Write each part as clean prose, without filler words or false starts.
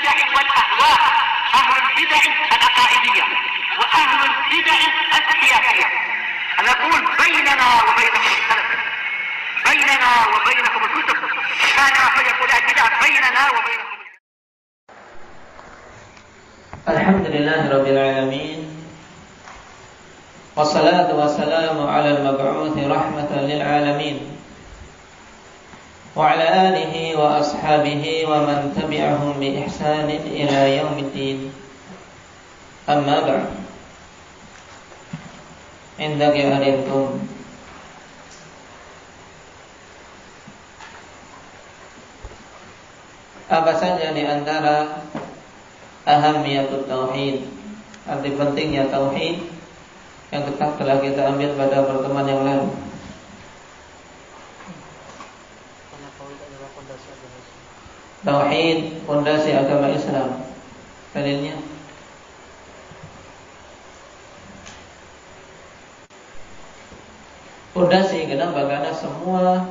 البدع والأهواء، أهل البدع العقائدية وأهل البدع السياسية. نقول بيننا وبينكم السلف، بيننا وبينكم الكتب، كان فيقول البدع بيننا وبينكم. الحمد لله رب العالمين، والصلاة والسلام على المبعوث رحمة للعالمين، وعلى آله وأصحابه ومن تبعهم بإحسان إلى يوم الدين. أما بعد، عندك أنتم apa saja di antara ahamiyatut tauhid, arti pentingnya tauhid yang telah kita ambil pada pertemuan yang lalu. Tauhid fondasi agama Islam. Dalilnya fondasi kenapa? Karena semua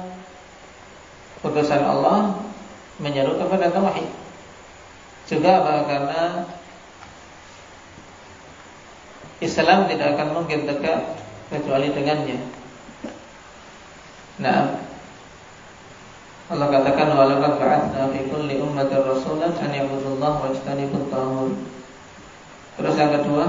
putusan Allah menyeru kepada tauhid. Juga apa? Karena Islam tidak akan mungkin tegak kecuali dengannya. Nah, Allah katakan walaqad ba'atsna fi kulli ummatin rasulan an ya'budullaha wa yajtanibut taghut. Terus yang kedua,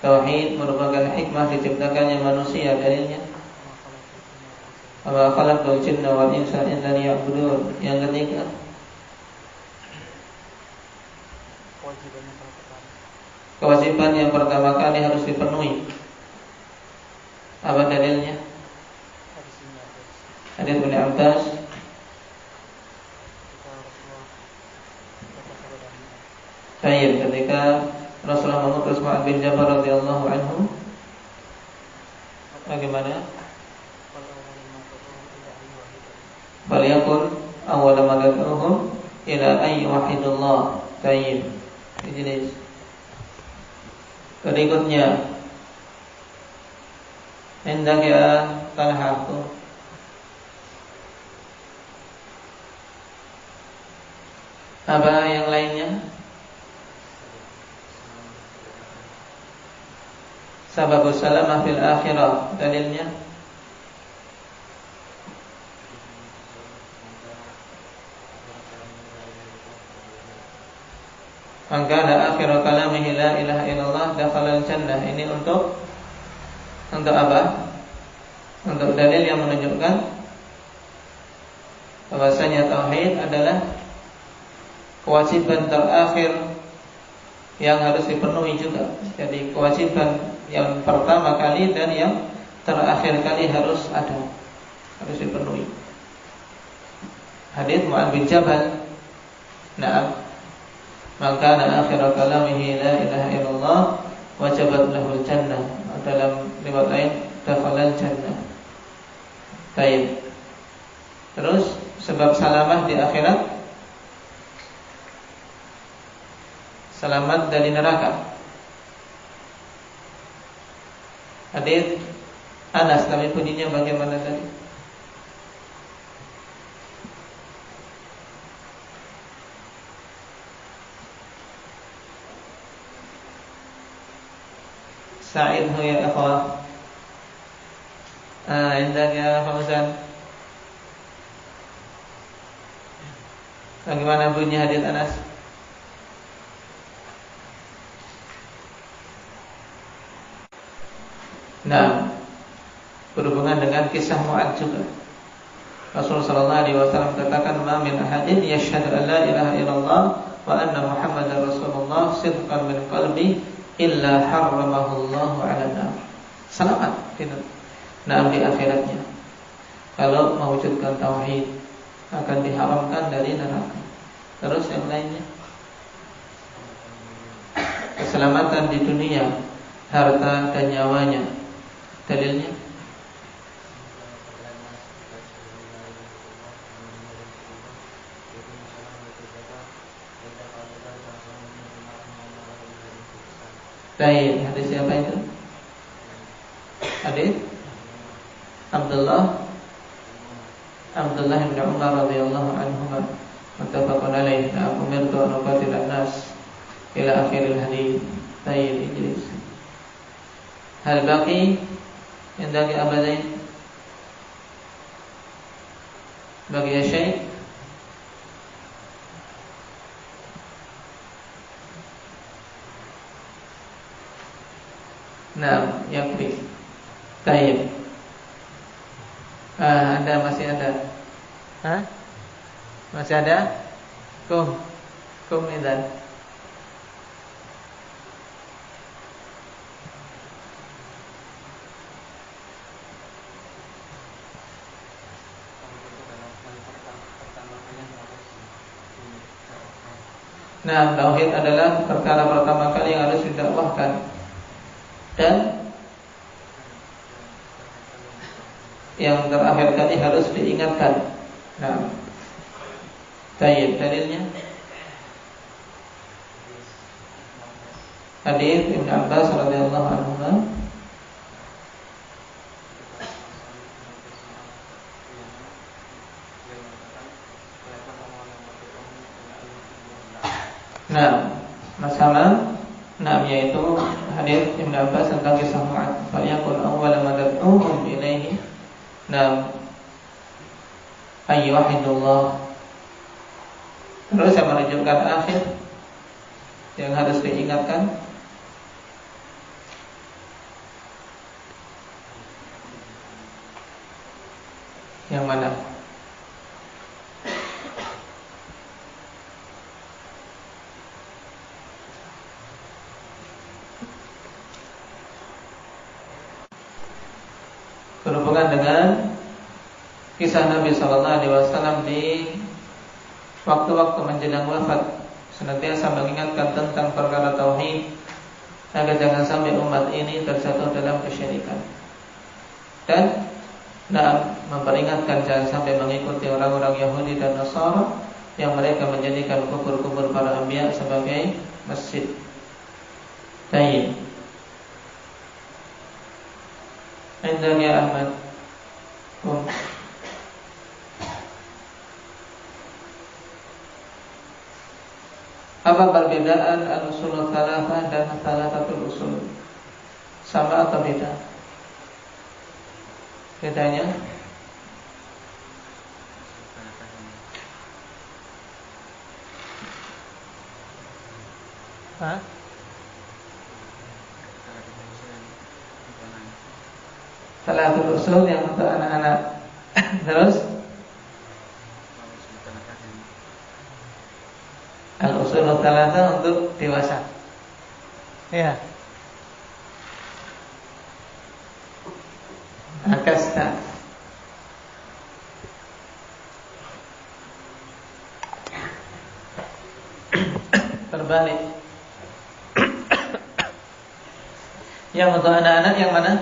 tauhid merupakan hikmah diciptakannya manusia. Dalilnya wa khalaqal jinna wal insa illa liya'budun. Yang ketiga, kewajiban yang pertama kali harus dipenuhi. Apa dalilnya? Hadits Ibnu Abbas Baik, ketika Rasulullah mengutus Mu'adz bin Jabal radhiyallahu anhu, bagaimana? Faliyakun awwala ma tad'uhum ila an yuwahhidullah. Baik. Ini berikutnya, hendak ya Talha, apa yang lainnya? Sababus salamah fil akhirah. Dalilnya maka ada akhir kalamihi la ilaha illallah dakhalal jannah. Ini untuk apa? Untuk dalil yang menunjukkan bahwasanya tauhid adalah kewajiban terakhir yang harus dipenuhi juga. Jadi kewajiban yang pertama kali dan yang terakhir kali harus ada, harus dipenuhi. Hadits Mu'adz bin Jabal, nah, maka akhir kalamihi la ilaha illallah wajabat lahul jannah. Dalam riwayat lain dakhalal jannah. Baik. Terus sebab salamah di akhirat, selamat dari neraka. Hadits Anas, tapi bunyinya bagaimana tadi? Sa'idhu ya akhwah. Indah ya Fauzan. Bagaimana bunyi hadits Anas? Nah, berhubungan dengan kisah Mu'adz juga. Rasulullah sallallahu alaihi wasallam katakan, "Ma min ahadin yashhadu an la ilaha illallah wa anna Muhammadar Rasulullah sidqan min qalbi illa harramahu Allahu 'ala nar." Selamat di akhiratnya. Kalau mewujudkan tauhid akan diharamkan dari neraka. Terus yang lainnya, keselamatan di dunia, harta dan nyawanya. Dalilnya baik, hadis siapa itu? Hadis Abdullah Abdullah bin Umar radhiyallahu anhuma muttafaqun alaih. Umirtu an uqatila an-nas ila akhiril hadits. Tayyib Idris. Hal baqi indaki abadain bagi ya syekh. Nah, yakfi. Tayyib. Anda masih ada? Hah? Masih ada? Kum idan. Nah, tauhid adalah perkara pertama kali yang harus didakwahkan dan yang terakhir kali harus diingatkan. Nah, tayyib dalilnya hadis Ibnu Abbas radhiyallahu anhu. Nah, masalah yaitu hadis Ibnu Abbas tentang kisah Mu'adz. Fayaqul awwal ma tad'uhum ilaihi ayyuhidullah. Terus saya menunjukkan akhir yang harus diingatkan. Yang mana? Berhubungan dengan kisah Nabi sallallahu alaihi wasallam di waktu-waktu menjelang wafat, senantiasa mengingatkan tentang perkara tauhid agar jangan sampai umat ini terjatuh dalam kesyirikan. Dan memperingatkan jangan sampai mengikuti orang-orang Yahudi dan Nasara yang mereka menjadikan kubur-kubur para anbiya sebagai masjid. Baik. Indahnya Ahmad. Apa perbedaan al-usul tsalatsa dan tsalatsatul usul? Sama atau beda? Bedanya? Hah? Salatul usul yang untuk anak-anak. Terus al-usul tsalatsa untuk dewasa. Ya. Akasta. Terbalik. Yang untuk anak-anak yang mana?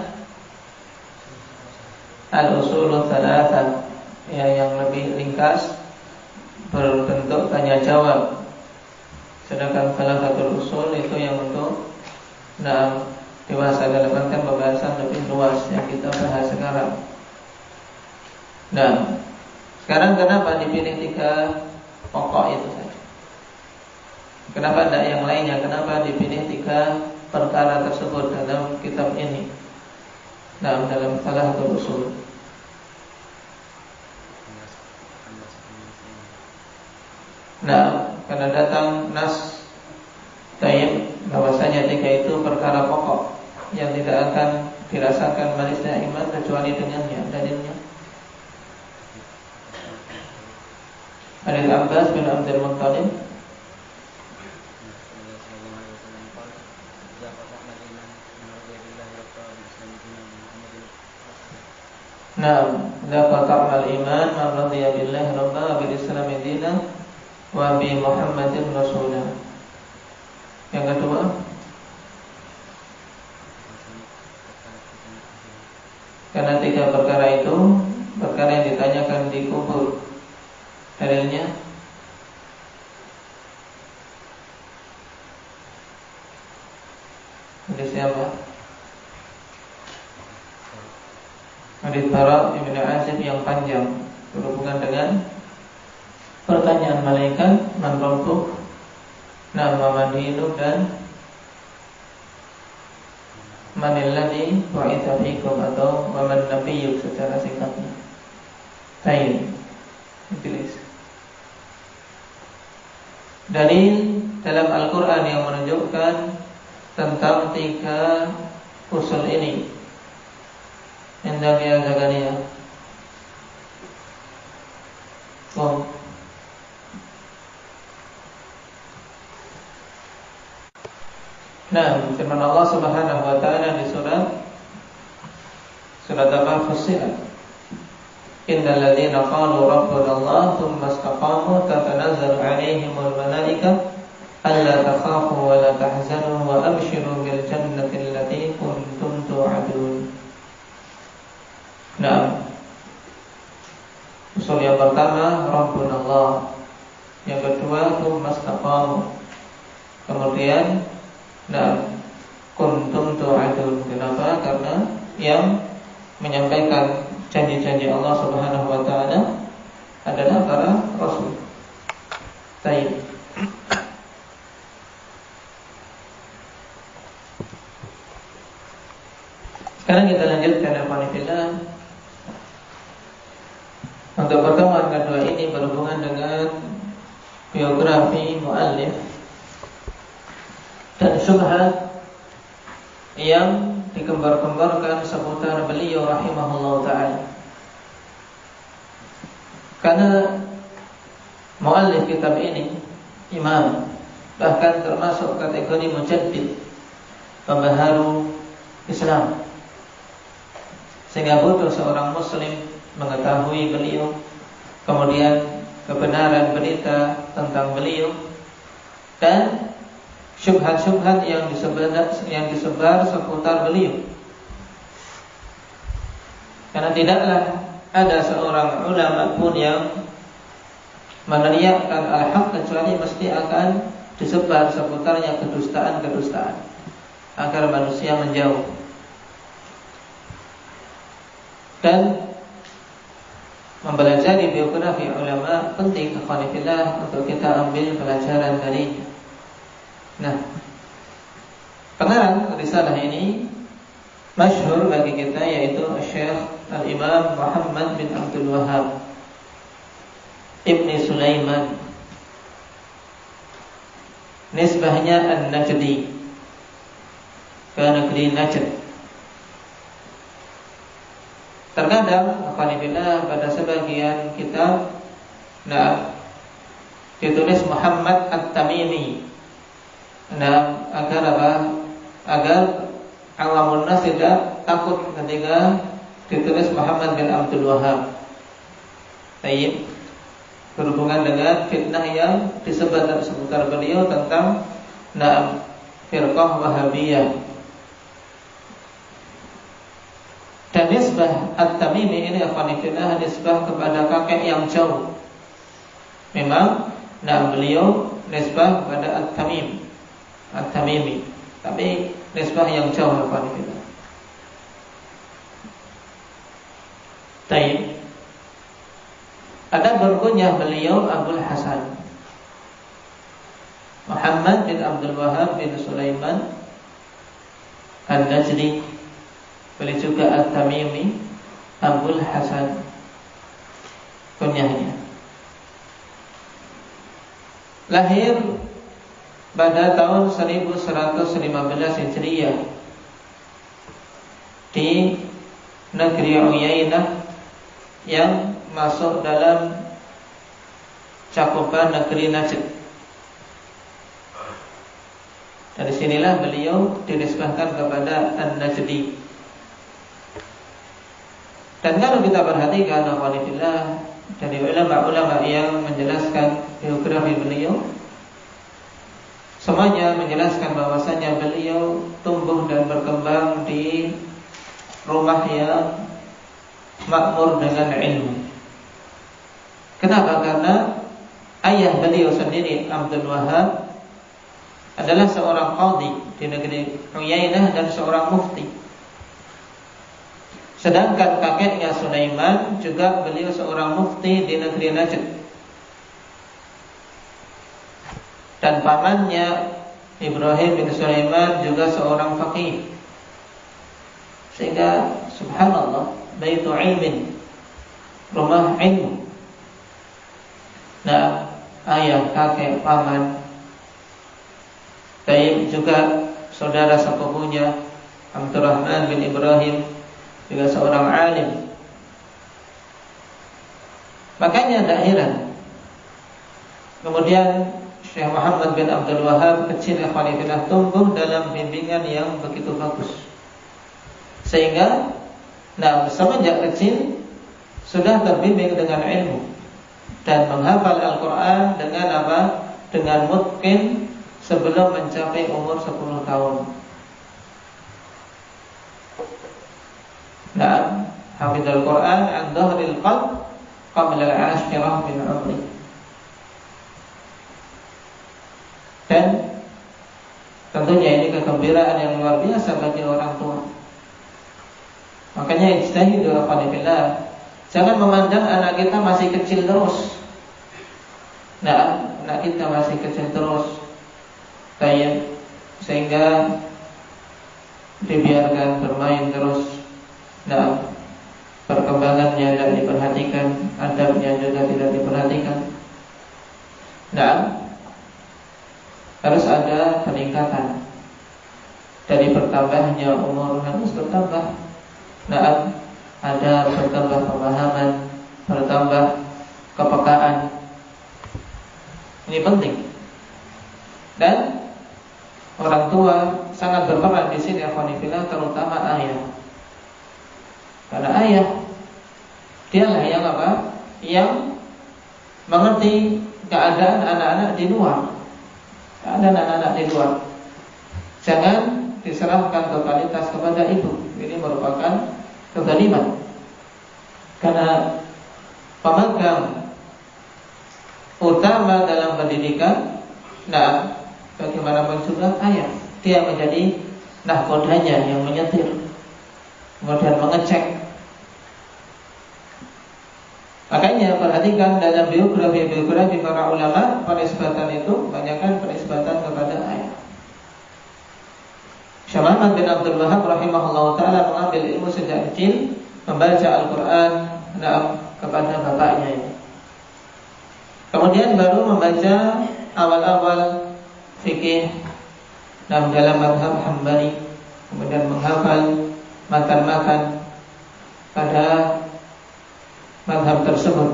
Al-usul tsalatsa, ya, yang lebih ringkas, berbentuk tanya jawab. Sedangkan tsalatsatul usul itu yang untuk dewasa, dalam artian pembahasan lebih luas yang kita bahas sekarang. Nah, sekarang kenapa dipilih 3 pokok itu saja? Kenapa tidak yang lainnya? Kenapa dipilih 3 perkara tersebut dalam kitab ini? Nah, dalam tsalatsatul usul. Nah, karena datang nas tayyib bahwasanya 3 itu perkara pokok yang tidak akan dirasakan manisnya iman kecuali dengannya. Dalilnya hadis Abbas bin Abdul Muttalib. Naam, la ta'mal iman man radiya billahi rabban wa bil islam dinan wa bi Muhammadin rasulah. Yang kedua, karena 3 perkara itu perkara yang ditanyakan di kubur. Dalilnya hadis siapa? Hadis Bara bin Azib yang panjang. berhubungan dengan pertanyaan malaikat, man rabbuk, nama madinu, dan manil ladzi wa'itha fikum, atau waman nabiyyuk secara singkatnya. Baik, tulis. Dalil dalam Al-Quran yang menunjukkan tentang 3 usul ini. Hendak ya Zakaria. Nah, firman Allah Subhanahu wa taala di surat apa? Fussilat. Innal ladzina qalu rabbuna Allah tsumma istaqamu tatanazzalu 'alaihimul malaikatu alla takhafu wa la tahzanu wa abshiru bil jannati allati kuntum tu'adun. Nah, usul yang pertama Rabbuna Allah, yang kedua tsumma istaqamu, kemudian kuntum tu'adun. Kenapa? Karena yang menyampaikan janji-janji Allah Subhanahu wa taala adalah para rasul. Baik. Sekarang kita lanjutkan alhamdulillah. Untuk pertemuan kedua ini berhubungan dengan biografi muallif dan syubhat yang dikembar-kembarkan seputar beliau rahimahullah ta'ala. Karena muallif kitab ini imam, bahkan termasuk kategori mujaddid, pembaharu Islam, sehingga butuh seorang muslim mengetahui beliau, kemudian kebenaran berita tentang beliau, dan syubhat-syubhat yang disebar seputar beliau. Karena tidaklah ada seorang ulama pun yang meneriakkan al-haq kecuali mesti akan disebar seputarnya kedustaan-kedustaan agar manusia menjauh. Dan mempelajari biografi ulama penting ikhwanillah untuk kita ambil pelajaran darinya. Nah, pengarang risalah ini masyhur bagi kita, yaitu Syekh Al-Imam Muhammad bin Abdul Wahhab Ibni Sulaiman, nisbahnya An-Najdi, ke negeri Najd. Terkadang alhamdulillah pada sebagian kitab ditulis Muhammad At-Tamimi. Agar apa? Agar awamun nas tidak takut ketika ditulis Muhammad bin Abdul Wahhab. Baik, berhubungan dengan fitnah yang disebar seputar beliau tentang firqah Wahabiyah. Dan nisbah At-Tamimi ini akhwanifillah nisbah kepada kakek yang jauh. Memang beliau nisbah kepada At-Tamimi, tapi nisbah yang jauh akhwanifillah. Baik. Ada berkunyah beliau Abul Hasan Muhammad bin Abdul Wahhab bin Sulaiman An-Najdi, beliau juga At-Tamimi, Abul Hasan kunyahnya. Lahir pada tahun 1115 Hijriah di negeri Uyainah yang masuk dalam cakupan negeri Najd. Dari sinilah beliau dinisbahkan kepada An-Najdi. Dan kalau kita perhatikan alhamdulillah dari ulama-ulama yang menjelaskan biografi beliau, semuanya menjelaskan bahwasanya beliau tumbuh dan berkembang di rumah yang makmur dengan ilmu. Kenapa? Karena ayah beliau sendiri Abdul Wahhab adalah seorang qadhi di negeri Uyainah dan seorang mufti. Sedangkan kakeknya Sulaiman juga beliau seorang mufti di negeri Najd. Dan pamannya Ibrahim bin Sulaiman juga seorang faqih. Sehingga subhanallah, baitu ilmin, rumah ilmu. Nah, ayah, kakek, paman, dan juga saudara sepupunya Abdurrahman bin Ibrahim juga seorang alim. Makanya tidak heran kemudian Syekh Muhammad bin Abdul Wahab kecil ikhwanifillah tumbuh dalam bimbingan yang begitu bagus, sehingga semenjak kecil sudah terbimbing dengan ilmu dan menghafal Al-Quran dengan apa? Dengan mutqin sebelum mencapai umur 10 tahun. Hafidhul Quran an dhahril qalb qabla al-ashirah min umri. Dan tentunya ini kegembiraan yang luar biasa bagi orang tua. Makanya ijtahidu akhwanillah, jangan memandang anak kita masih kecil terus. Anak kita masih kecil terus, sehingga dibiarkan bermain terus. Perkembangannya tidak diperhatikan, adabnya juga tidak diperhatikan. Harus ada peningkatan. Dari bertambahnya umur harus bertambah. Ada bertambah pemahaman, bertambah kepekaan. Ini penting. Dan orang tua sangat berperan di sini, akhwanifillah, terutama ayah. Karena ayah dialah yang apa? Yang mengerti keadaan anak-anak di luar. Keadaan anak-anak di luar. Jangan diserahkan totalitas kepada ibu. Ini merupakan kezaliman. Karena pemegang utama dalam pendidikan, bagaimanapun juga ayah. Dia menjadi nahkodanya yang menyetir, kemudian mengecek. Makanya perhatikan dalam biografi para ulama, penisbatan itu banyakkan penisbatan kepada ayah. Syekh Muhammad bin Abdul Wahab rahimahullah ta'ala mengambil ilmu sejak kecil, membaca Al-Quran kepada bapaknya ini. Kemudian baru membaca awal-awal fikih dalam mazhab Hambali, kemudian menghafal matan-matan pada mazhab tersebut.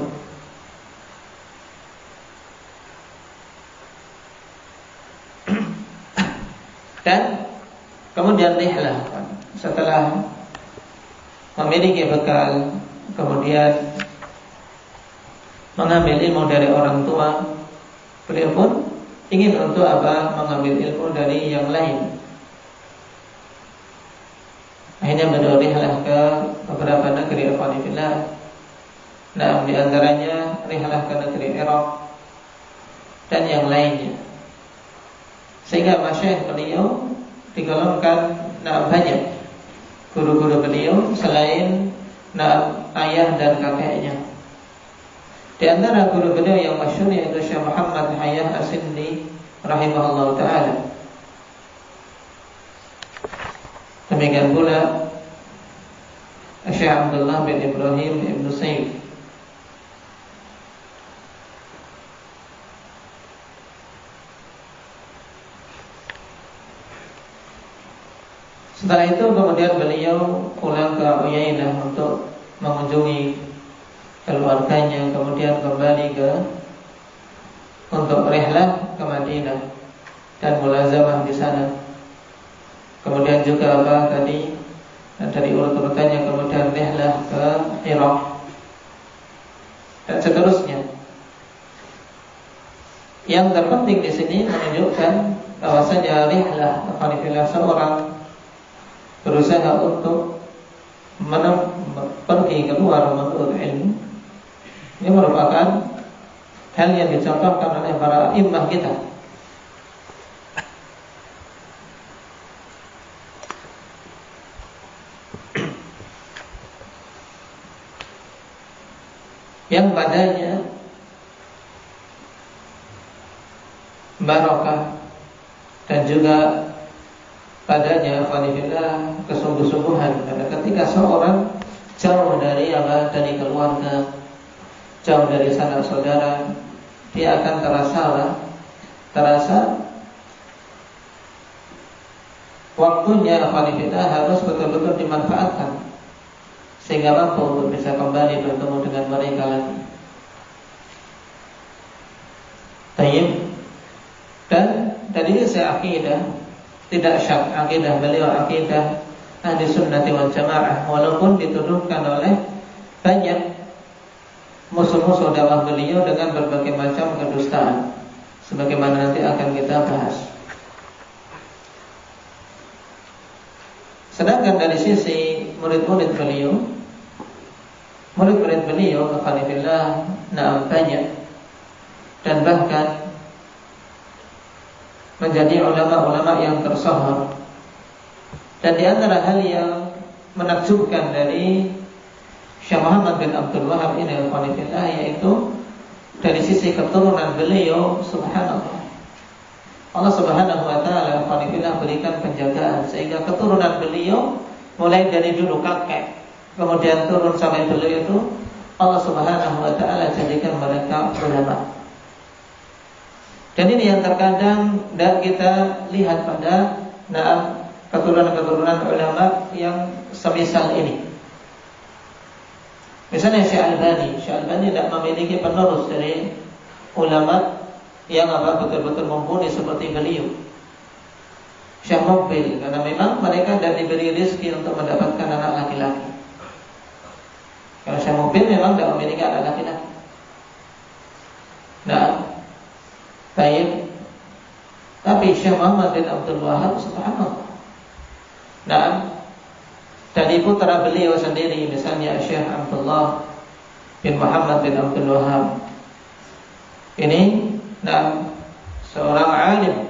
Dan kemudian rihlah, setelah memiliki bekal, kemudian mengambil ilmu dari orang tua, beliau pun ingin untuk apa? Mengambil ilmu dari yang lain. Akhirnya beliau rihlah ke beberapa negeri ikhwanifillah. Di antaranya rihlah ke negeri Irak dan yang lainnya. Sehingga masyayikh beliau digolongkan banyak guru-guru beliau selain ayah dan kakeknya. Di antara guru beliau yang masyhur yaitu Syekh Muhammad Hayah As-Sindi rahimahullah ta'ala. Demikian pula Syekh Abdullah bin Ibrahim Ibn Sayyid. Setelah itu kemudian beliau pulang ke Uyainah untuk mengunjungi keluarganya, kemudian kembali untuk rihlah ke Madinah dan mulazamah di sana. Kemudian juga dari urut-urutannya, kemudian rihlah ke Irak dan seterusnya. Yang terpenting di sini menunjukkan bahwasanya rihlah akhwanillah, seorang berusaha untuk pergi keluar menuntut ilmu, ini merupakan hal yang dicontohkan oleh para imam kita. yang padanya barokah dan juga padanya khalifillah kesungguh-sungguhan. Karena ketika seorang jauh dari dari keluarga, jauh dari sanak saudara, dia akan terasa waktunya khalifillah harus betul-betul dimanfaatkan sehingga mampu untuk bisa kembali bertemu dengan mereka lagi. Tayyib. Dan dari saya akidah, tidak syak akidah beliau akidah ahli sunnati wal jamaah, walaupun dituduhkan oleh banyak musuh-musuh dakwah beliau dengan berbagai macam kedustaan, sebagaimana nanti akan kita bahas. Sedangkan dari sisi murid-murid beliau khalifillah na'am banyak, dan bahkan menjadi ulama-ulama yang tersohor. Dan di antara hal yang menakjubkan dari Syekh Muhammad bin Abdul Wahab ini al-Khalifillah, yaitu dari sisi keturunan beliau, subhanallah, Allah subhanahu wa ta'ala al-Khalifillah berikan penjagaan sehingga keturunan beliau mulai dari dulu kakek kemudian turun sampai beliau itu Allah subhanahu wa ta'ala jadikan mereka ulama. Dan ini yang terkadang tidak kita lihat pada keturunan-keturunan ulama yang semisal ini. Misalnya Syekh Albani tidak memiliki penerus dari ulama yang betul-betul mumpuni seperti beliau. Syekh Muqbil, karena memang mereka tidak diberi rezeki untuk mendapatkan anak laki-laki. Karena Syekh Muqbil memang tidak memiliki anak laki-laki. Baik. Tapi Syekh Muhammad bin Abdul Wahab, subhanallah, dari putra beliau sendiri, misalnya Syekh Abdullah bin Muhammad bin Abdul Wahab, ini seorang alim,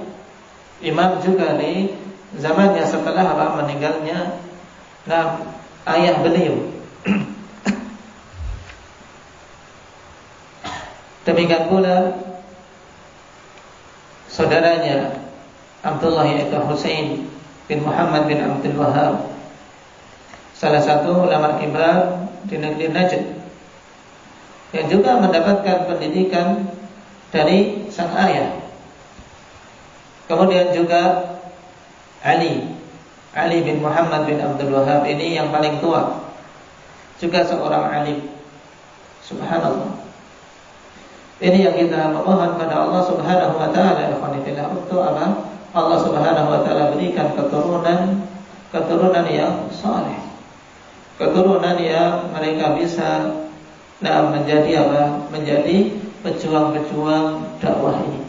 imam juga di zamannya setelah meninggalnya ayah beliau. Demikian pula saudaranya Abdullah yaitu Husain bin Muhammad bin Abdul Wahab, salah satu ulama kibar di negeri Najd, yang juga mendapatkan pendidikan dari sang ayah. Kemudian juga Ali bin Muhammad bin Abdul Wahab, ini yang paling tua, juga seorang alim. Subhanallah. Ini yang kita memohon pada Allah subhanahu wa ta'ala untuk apa? Allah subhanahu wa ta'ala berikan keturunan yang saleh, keturunan yang mereka bisa menjadi pejuang-pejuang dakwah ini.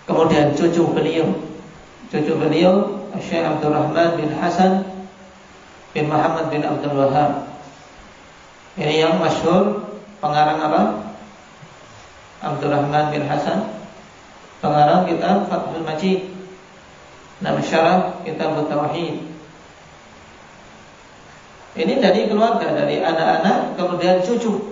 Kemudian cucu beliau Syekh Abdurrahman bin Hasan bin Muhammad bin Abdul Wahab, ini yang masyhur pengarang Abdurrahman bin Hasan, pengarang kitab Fathul Majid, syarah kitab Tauhid. Ini dari keluarga, dari anak-anak, kemudian cucu,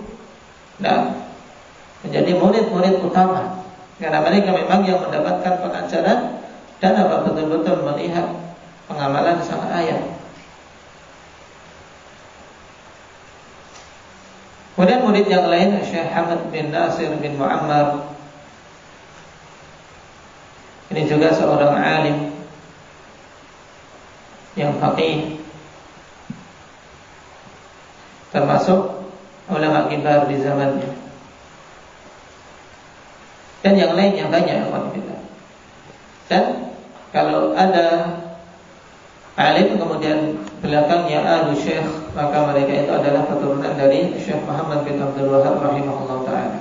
menjadi murid-murid utama, karena mereka memang yang mendapatkan pengajaran dan betul-betul melihat pengamalan sang ayah. Kemudian murid yang lain Syekh Hamad bin Nasir bin Muammar, ini juga seorang alim yang faqih, termasuk ulama kibar di zamannya. Dan yang lainnya banyak, alhamdulillah. Dan kalau ada alim kemudian belakangnya ahlu syekh, maka mereka itu adalah keturunan dari Syekh Muhammad bin Abdul Wahab rahimahullah ta'ala.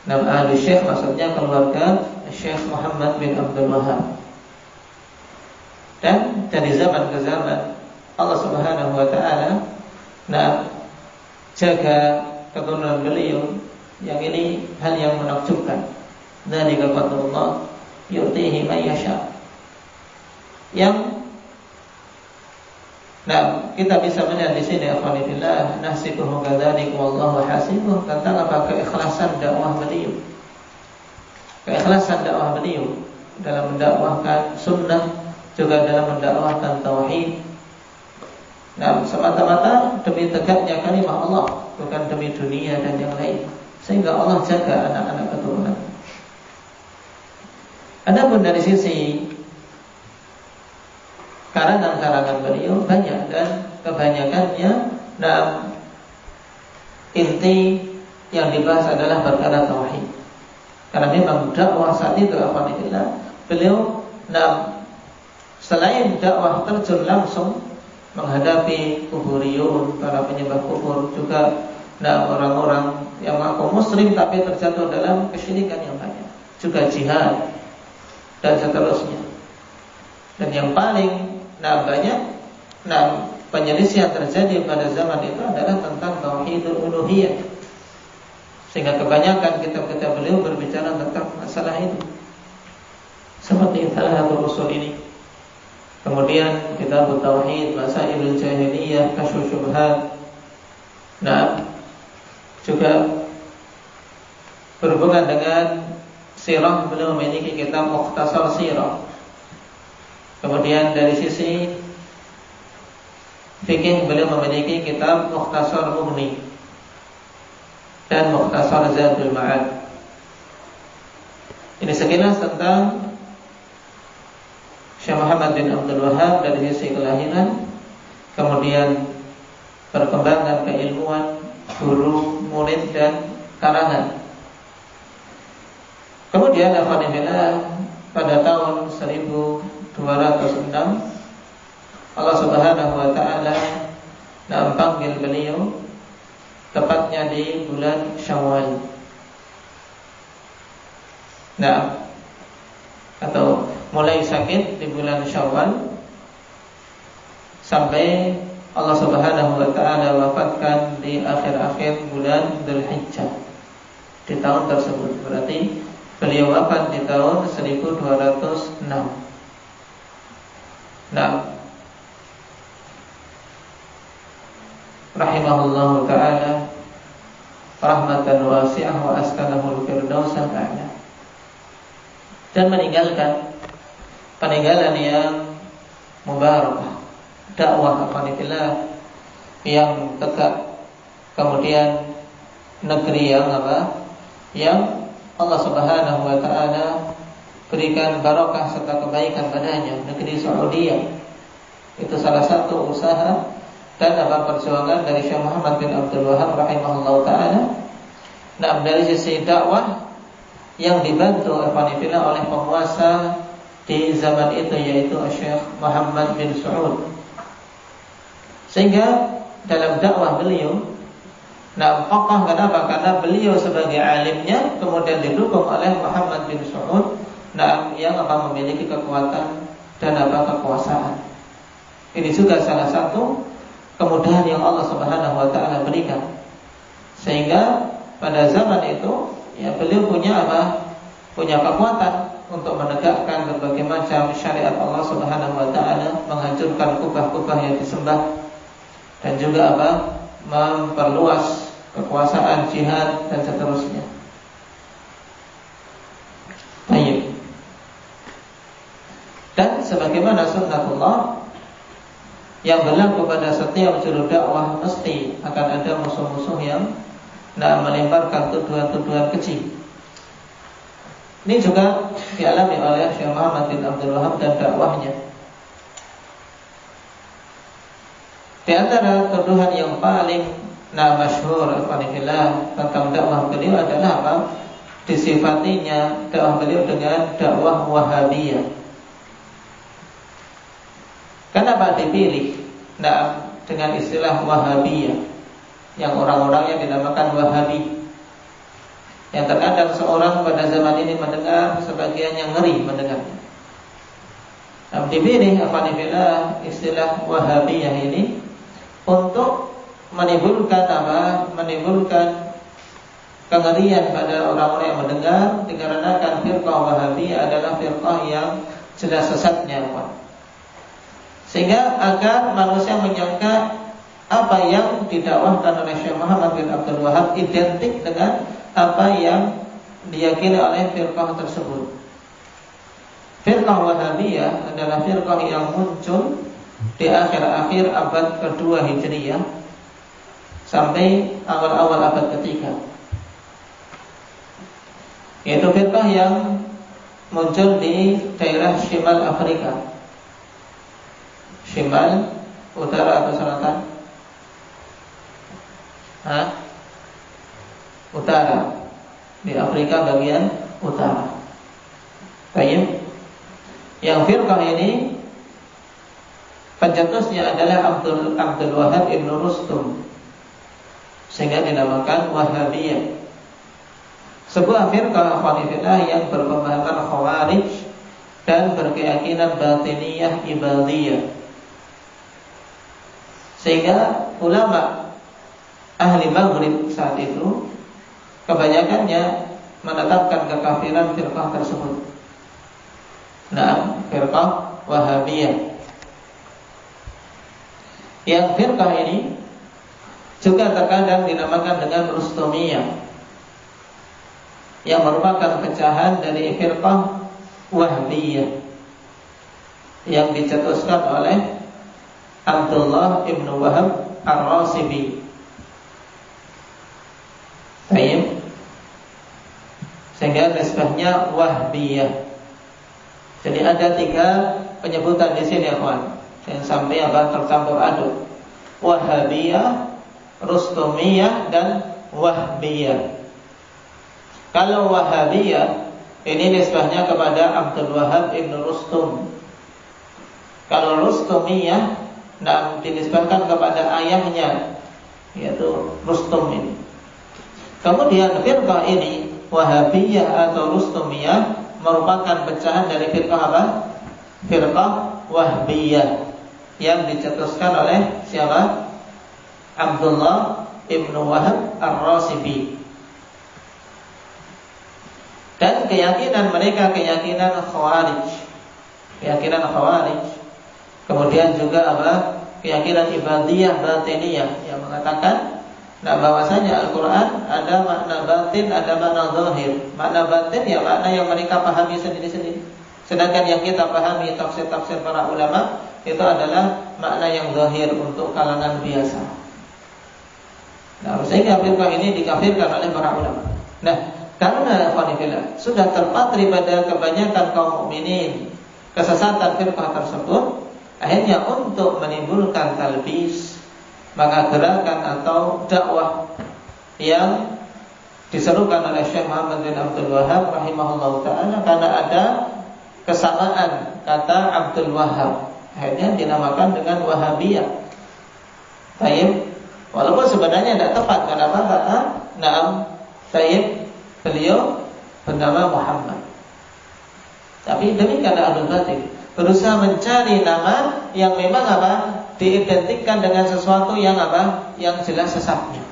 Ahlu syekh maksudnya keluarga Syekh Muhammad bin Abdul Wahab. Dan dari zaman ke zaman Allah subhanahu wa ta'ala jaga keturunan beliau, yang ini hal yang menakjubkan. Dzalika fadlullah yu'tihi man yasha. Yang Nah, kita bisa melihat di sini akhwanillah nahsibuhu kadzalik wallahu hasibuh tentang apa keikhlasan dakwah beliau. Keikhlasan dakwah beliau dalam mendakwahkan sunnah, juga dalam mendakwahkan tauhid. Nah, semata-mata demi tegaknya kalimah Allah, bukan demi dunia dan yang lain. Sehingga Allah jaga anak-anak keturunan. Adapun dari sisi karangan-karangan beliau banyak, dan kebanyakannya inti yang dibahas adalah perkara tauhid. Karena memang dakwah saat itu alhamdulillah beliau selain dakwah terjun langsung menghadapi kuburiyun, para penyembah kubur, juga orang-orang yang mengaku muslim tapi terjatuh dalam kesyirikan yang banyak, juga jihad dan seterusnya. Dan yang paling banyak penyelisihan terjadi pada zaman itu adalah tentang tauhidul uluhiyah. Sehingga kebanyakan kitab-kitab beliau berbicara tentang masalah itu. Seperti Thalathul Usul ini. Kemudian kitab tauhid, Masailul Jahiliyah, Kasyfus Syubhat. Juga berhubungan dengan sirah, beliau memiliki kitab Mukhtasar Sirah. Kemudian dari sisi fikih beliau memiliki kitab Mukhtasar Mughni dan Mukhtasar Zadul Ma'ad. Ini sekilas tentang Syekh Muhammad bin Abdul Wahhab dari sisi kelahiran, kemudian perkembangan keilmuan, guru, murid dan karangan. Kemudian alhamdulillah pada tahun 1206 Allah Subhanahu wa taala panggil beliau, tepatnya di bulan Syawal. Atau mulai sakit di bulan Syawal sampai Allah Subhanahu wa taala wafatkan di akhir-akhir bulan Dzulhijjah di tahun tersebut. Berarti beliau wafat di tahun 1206. Rahimahullahu ta'ala rahmatan wasi'ah wa askanahul firdausa ta'ala. Dan meninggalkan peninggalan yang mubarakah, dakwah amanillah yang tegak, kemudian negeri yang Allah Subhanahu wa taala berikan barakah serta kebaikan padanya, negeri Saudi. Itu salah satu usaha dan perjuangan dari Syekh Muhammad bin Abdul Wahhab rahimahullahu taala. Dari sisi dakwah yang dibantu oleh penguasa di zaman itu, yaitu Syekh Muhammad bin Saud. Sehingga dalam dakwah beliau kokoh. Kenapa? Karena beliau sebagai alimnya kemudian didukung oleh Muhammad bin Saud yang memiliki kekuatan dan kekuasaan. Ini juga salah satu kemudahan yang Allah Subhanahu wa taala berikan. Sehingga pada zaman itu beliau punya kekuatan untuk menegakkan berbagai macam syariat Allah Subhanahu wa taala, menghancurkan kubah-kubah yang disembah, dan juga memperluas kekuasaan jihad dan seterusnya. Baik. Dan sebagaimana sunnatullah yang berlaku pada setiap juru dakwah, mesti akan ada musuh-musuh yang melemparkan tuduhan-tuduhan kecil. Ini juga dialami oleh Syekh Muhammad bin Abdul Wahhab dan dakwahnya. Di antara tuduhan yang paling masyhur tentang dakwah beliau adalah disifatinya dakwah beliau dengan dakwah Wahabiyah. Kenapa dipilih dengan istilah Wahabiyah, yang orang-orang yang dinamakan Wahabi, yang terkadang seorang pada zaman ini mendengar, sebagian yang ngeri mendengarnya. Dipilih istilah Wahabiyah ini untuk menimbulkan kengerian pada orang-orang yang mendengar, dikarenakan firqah Wahabiyah adalah firqah yang jelas sesatnya. Sehingga agar manusia menyangka apa yang didakwahkan oleh Syekh Muhammad bin Abdul Wahab identik dengan apa yang diyakini oleh firqah tersebut. Firqah Wahabiyah adalah firqah yang muncul di akhir-akhir abad kedua Hijriyah sampai awal-awal abad ketiga. Yaitu firqah yang muncul di daerah Shimal Afrika. Shimal, utara atau selatan? Utara. Di Afrika bagian utara. Baik. Yang firqah ini pencetusnya adalah Abdul Wahab Ibn Rustum, sehingga dinamakan Wahabiyah. Sebuah firqah akhwanifillah yang berpemahaman khawarij dan berkeyakinan batiniyah ibadiyah. Sehingga ulama ahli Maghrib saat itu kebanyakannya menetapkan kekafiran firqah tersebut. Nah, firqah Wahabiyah. Yang firqah ini juga terkadang dinamakan dengan Rustumiyah, yang merupakan pecahan dari firqah Wahbiyah yang dicetuskan oleh Abdullah ibn Wahab Ar-Rasibi. Baik. Sehingga nisbahnya Wahbiyah. Jadi ada 3 penyebutan di sini, kawan. Yang sampai tercampur aduk. Wahabiyah, Rustumiyah dan Wahbiyah. Kalau Wahabiyah ini nisbahnya kepada Abdul Wahab Ibn Rustum. Kalau Rustumiyah dinisbahkan kepada ayahnya, yaitu Rustum ini. Kemudian firqah ini Wahabiyah atau Rustumiyah merupakan pecahan dari firqah apa? Firqah Wahbiyah yang dicetuskan oleh siapa? Abdullah Ibn Wahab Ar-Rasibi. Dan keyakinan mereka keyakinan Khawarij. Keyakinan Khawarij. Kemudian juga apa? Keyakinan ibadiyah batiniyah yang mengatakan bahwasanya Al-Quran ada makna batin, ada makna zahir. Makna batin ya makna yang mereka pahami sendiri-sendiri. Sedangkan yang kita pahami tafsir-tafsir para ulama itu adalah makna yang zahir untuk kalangan biasa. Nah, sehingga firqah ini dikafirkan oleh para ulama. Nah, karena ikhwanillah sudah terpatri pada kebanyakan kaum mukminin kesesatan firqah tersebut, akhirnya untuk menimbulkan talbis, maka gerakan atau dakwah yang diserukan oleh Syekh Muhammad bin Abdul Wahab rahimahullah ta'ala, karena ada kesamaan kata Abdul Wahab, akhirnya dinamakan dengan Wahabiyah. Baik, walaupun sebenarnya tidak tepat. Kenapa? Karena baik, beliau bernama Muhammad. Tapi demikian Ahlul Batil berusaha mencari nama yang memang apa? Diidentikan dengan sesuatu yang apa? Yang jelas sesatnya.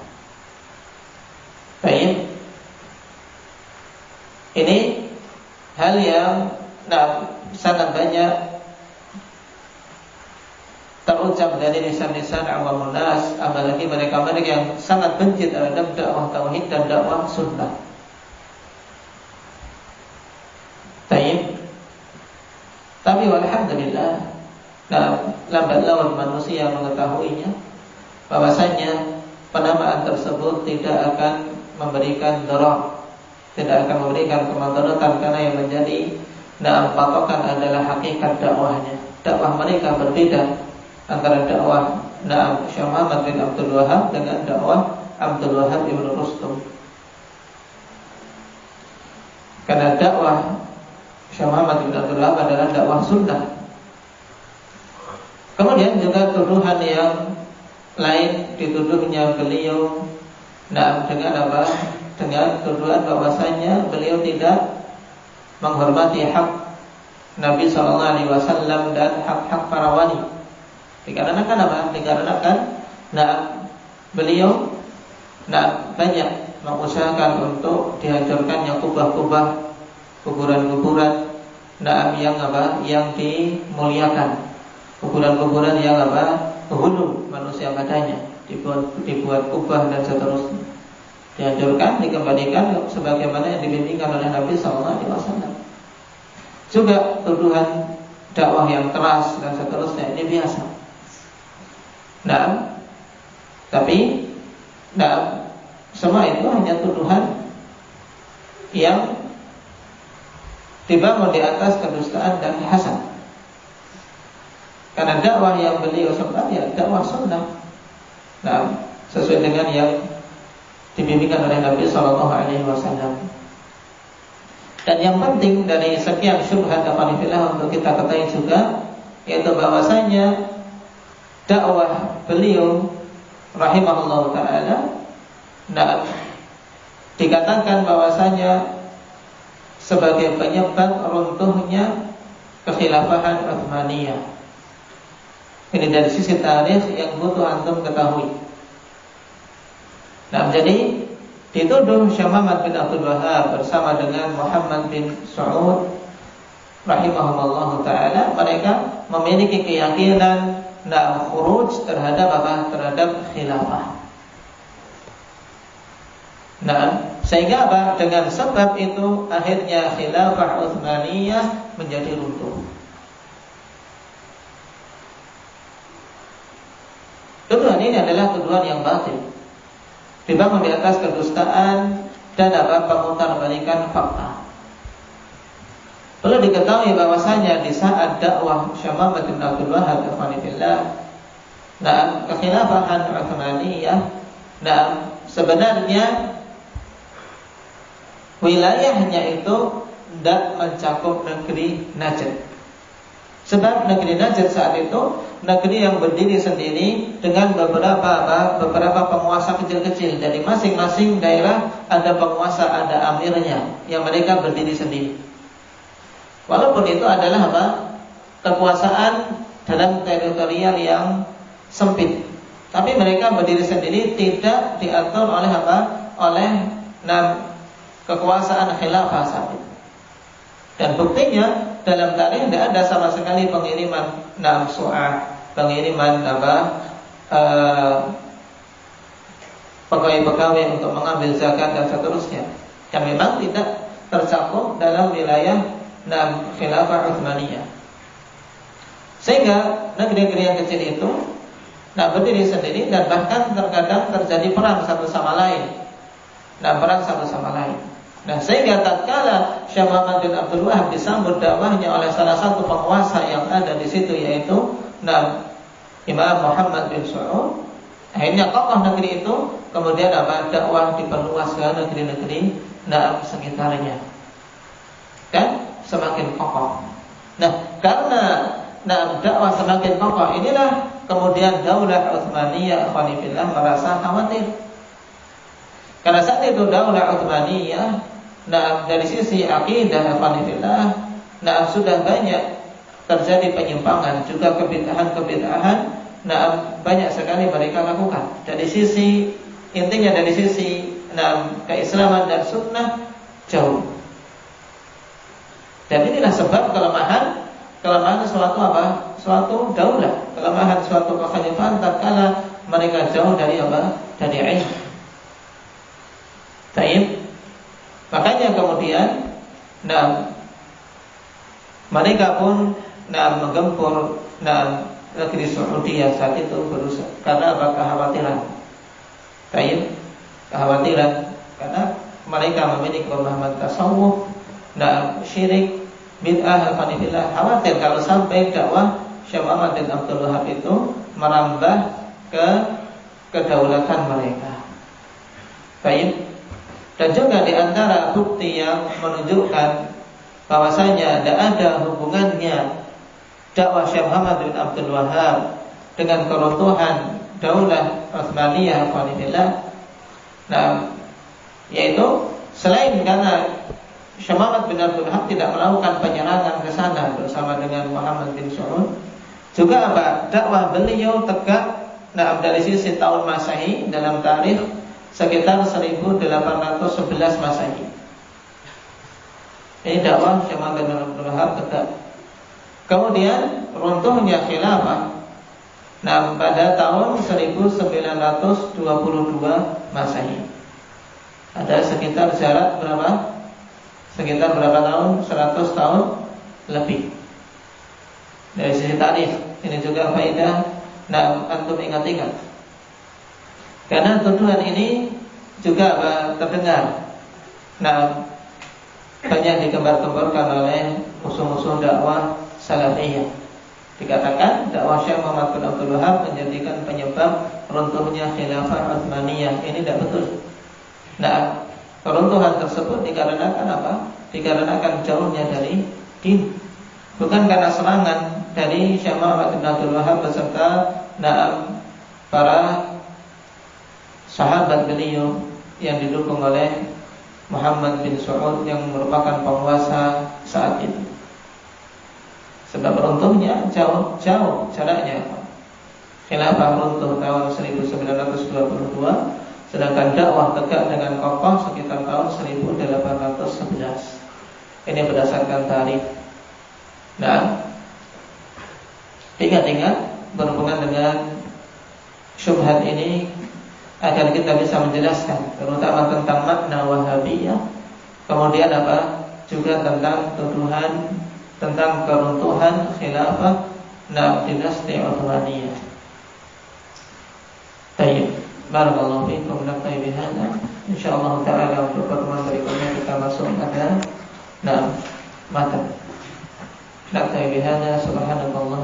Baik. Ini hal yang sangat banyak terucap dari lisan-lisan awamun nas, apalagi mereka-mereka yang sangat benci terhadap dakwah tauhid dan dakwah sunnah. Baik. Tapi walhamdulillah, lambat laun manusia mengetahuinya bahwasanya penamaan tersebut tidak akan memberikan darar, tidak akan memberikan kemudaratan, karena yang menjadi patokan adalah hakikat dakwahnya. Dakwah mereka berbeda antara dakwah Syekh Muhammad bin Abdul Wahab dengan dakwah Abdul Wahab Ibn Rustum. Karena dakwah Syekh Muhammad bin Abdul Wahab adalah dakwah sunnah. Kemudian juga tuduhan yang lain, dituduhnya beliau dengan apa? Dengan tuduhan bahwasanya beliau tidak menghormati hak Nabi SAW dan hak-hak para wali. Dikarenakan apa? Dikarenakan beliau banyak mengusahakan untuk dihancurkannya kuburan-kuburan yang dimuliakan. kuburan-kuburan yang hulu manusia padanya, dibuat kubah dan seterusnya. Dianjurkan dikembalikan sebagaimana yang dibimbingkan oleh Nabi SAW. Juga tuduhan dakwah yang keras dan seterusnya ini biasa. Nah, tapi semua itu hanya tuduhan yang dibangun di atas kedustaan dan hasad. Karena dakwah yang beliau sebenarnya dakwah sunnah. Nah, sesuai dengan yang dibimbingkan oleh Nabi SAW. Dan yang penting dari sekian syubhat afanillah untuk kita ketahui juga, yaitu bahwasanya dakwah beliau rahimahullah ta'ala, nah, dikatakan bahwasanya sebagai penyebab runtuhnya kekhilafahan Utsmaniyah. Ini dari sisi tarikh yang butuh antum ketahui. Nah, jadi dituduh Syekh Muhammad bin Abdul Wahhab bersama dengan Muhammad bin Saud rahimahumullah ta'ala, mereka memiliki keyakinan khuruj terhadap terhadap khilafah. Nah, sehingga dengan sebab itu akhirnya khilafah Utsmaniyah menjadi runtuh. Tuduhan ini adalah tuduhan yang batil, dibangun di atas kedustaan dan pemutarbalikan fakta. Perlu diketahui bahwasanya di saat dakwah Syekh Muhammad bin Abdul Wahhab kekhilafahan Utsmaniyah, sebenarnya wilayahnya itu tidak mencakup negeri Najd. Sebab negeri Najd saat itu negeri yang berdiri sendiri dengan beberapa penguasa kecil-kecil. Dari masing-masing daerah ada penguasa, ada amirnya yang mereka berdiri sendiri. Walaupun itu adalah kekuasaan dalam teritorial yang sempit, tapi mereka berdiri sendiri, tidak diatur oleh oleh kekuasaan khilafah saat itu. Dan buktinya dalam tarikh tidak ada sama sekali pengiriman pengiriman pegawai-pegawai untuk mengambil zakat dan seterusnya, yang memang tidak tercakup dalam wilayah khilafah Utsmaniyah. Sehingga negeri-negeri yang kecil itu berdiri sendiri dan bahkan terkadang terjadi perang satu sama lain. Sehingga tatkala Syekh Muhammad bin Abdul Wahhab disambut dakwahnya oleh salah satu penguasa yang ada di situ, yaitu Imam Muhammad bin Saud, akhirnya kokoh negeri itu. Kemudian dakwah diperluas ke negeri-negeri sekitarnya, dan semakin kokoh. Karena dakwah semakin kokoh, inilah kemudian Daulah Utsmaniyah khalifillah merasa khawatir. Karena saat itu Daulah Utsmaniyah dari sisi akidah khalifillah sudah banyak terjadi penyimpangan, juga kebid'ahan banyak sekali mereka lakukan. Dari sisi keislaman dan sunnah jauh. Dan inilah sebab kelemahan suatu daulah, kelemahan suatu kekhalifahan tatkala mereka jauh dari ilmu. Baik. Makanya kemudian mereka pun menggempur negeri Saudi saat itu berusaha karena kekhawatiran. Baik, kekhawatiran karena mereka memiliki pemahaman tasawuf, syirik, bid'ah, alhamdulillah, khawatir kalau sampai dakwah Syekh Muhammad bin Abdul Wahhab itu merambah ke kedaulatan mereka. Baik. Dan juga di antara bukti yang menunjukkan bahwasanya tidak ada hubungannya dakwah Syekh Muhammad bin Abdul Wahhab dengan keruntuhan Daulah Utsmaniyah yaitu selain karena Syekh Muhammad bin Abdul Wahhab tidak melakukan penyerangan ke sana bersama dengan Muhammad bin Saud, juga dakwah beliau tegak dari sisi tahun Masehi dalam tarikh sekitar 1811 Masehi. Ini dakwah Syekh Muhammad bin Abdul Wahhab tegak. Kemudian runtuhnya khilafah pada tahun 1922 Masehi. Ada sekitar jarak berapa? Sekitar berapa tahun? 100 tahun lebih. Dari sisi tarikh, ini juga faedah. Antum ingat-ingat. Karena tuduhan ini juga terdengar. Banyak digembar-gemborkan oleh musuh-musuh dakwah salafiyah. Dikatakan dakwah Syekh Muhammad bin Abdul Wahab menjadikan penyebab runtuhnya khilafah Utsmaniyah. Ini tidak betul. Keruntuhan tersebut dikarenakan apa? Dikarenakan jauhnya dari din. Bukan karena serangan dari Syekh Muhammad bin Abdul Wahab beserta para sahabat beliau yang didukung oleh Muhammad bin Saud yang merupakan penguasa saat itu. Sebab runtuhnya jauh jaraknya. Khilafah runtuh tahun 1922, sedangkan dakwah tegak dengan kokoh sekitar tahun 1811. Ini berdasarkan tarikh. Ingat-ingat berhubungan dengan syubhat ini agar kita bisa menjelaskan terutama tentang makna Wahabiyah. Kemudian juga tentang tuduhan tentang keruntuhan khilafah dinasti Utsmaniyah. Baik, barakallahu fiikum. Naktafi bihadza. Insyaallah taala untuk pertemuan berikutnya kita masuk pada matan. Naktafi bihadza. Subhanallah.